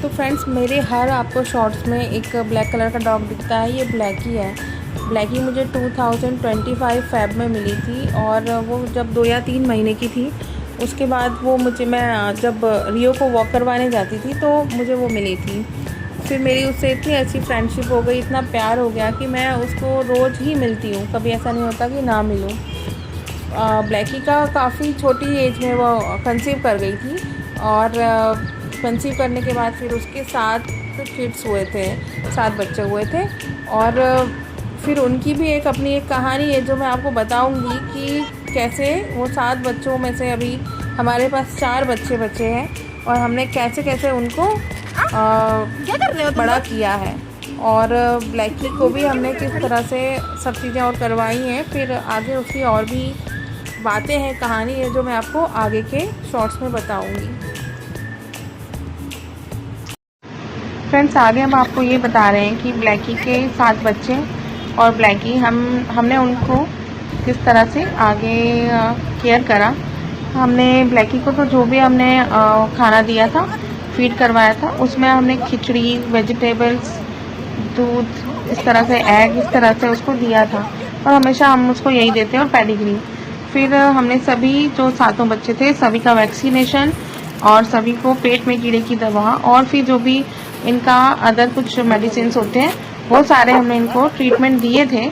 तो फ्रेंड्स मेरे हर आपको शॉर्ट्स में एक ब्लैक कलर का डॉग दिखता है, ये ब्लैकी है। ब्लैकी मुझे 2025 फेब में मिली थी और वो जब 2 या 3 महीने की थी उसके बाद वो मैं जब रियो को वॉक करवाने जाती थी तो मुझे वो मिली थी। फिर मेरी उससे इतनी अच्छी फ्रेंडशिप हो गई, इतना प्यार हो गया कि मैं उसको रोज़ ही मिलती हूँ, कभी ऐसा नहीं होता कि ना मिलूँ। ब्लैकी का काफ़ी छोटी एज में वो कंसीव कर गई थी और कंसीव करने के बाद फिर उसके 7 किड्स हुए थे, 7 बच्चे हुए थे। और फिर उनकी भी अपनी एक कहानी है जो मैं आपको बताऊंगी कि कैसे वो 7 बच्चों में से अभी हमारे पास 4 बच्चे बचे हैं और हमने कैसे कैसे उनको बड़ा किया है। और ब्लैकी को भी हमने किस तरह से सब चीज़ें और करवाई हैं। फिर आगे उसकी और भी बातें हैं, कहानी है जो मैं आपको आगे के शॉर्ट्स में बताऊंगी। फ्रेंड्स आगे हम आपको ये बता रहे हैं कि ब्लैकी के 7 बच्चे और ब्लैकी हमने उनको किस तरह से आगे केयर करा। हमने ब्लैकी को तो जो भी हमने खाना दिया था, फीड करवाया था, उसमें हमने खिचड़ी, वेजिटेबल्स, दूध, इस तरह से एग, इस तरह से उसको दिया था और हमेशा हम उसको यही देते हैं और पेडिग्री। फिर हमने सभी जो 7 बच्चे थे सभी का वैक्सीनेशन और सभी को पेट में कीड़े की दवा और फिर जो भी इनका अदर कुछ मेडिसिन होते हैं वो सारे हमने इनको ट्रीटमेंट दिए थे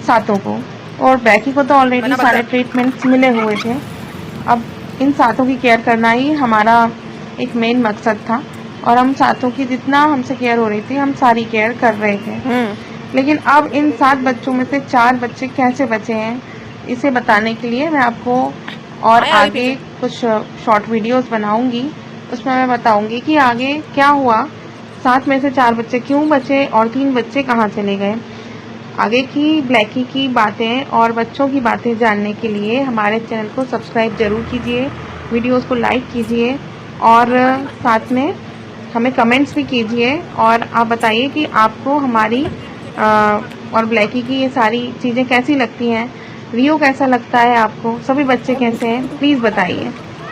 7 को। और ब्लैकी को तो ऑलरेडी सारे ट्रीटमेंट्स मिले हुए थे। अब इन 7 की केयर करना ही हमारा एक मेन मकसद था और हम 7 की जितना हमसे केयर हो रही थी हम सारी केयर कर रहे थे। लेकिन अब इन 7 बच्चों में से 4 बच्चे कैसे बचे हैं इसे बताने के लिए मैं आपको और आगे कुछ शॉर्ट वीडियोस बनाऊंगी। उसमें मैं बताऊंगी कि आगे क्या हुआ, 7 में से 4 बच्चे क्यों बचे और 3 बच्चे कहाँ चले गए। आगे की ब्लैकी की बातें और बच्चों की बातें जानने के लिए हमारे चैनल को सब्सक्राइब जरूर कीजिए, वीडियोस को लाइक कीजिए और साथ में हमें कमेंट्स भी कीजिए और आप बताइए कि आपको हमारी और ब्लैकी की ये सारी चीज़ें कैसी लगती हैं, रियो कैसा लगता है आपको, सभी बच्चे कैसे हैं, प्लीज़ बताइए।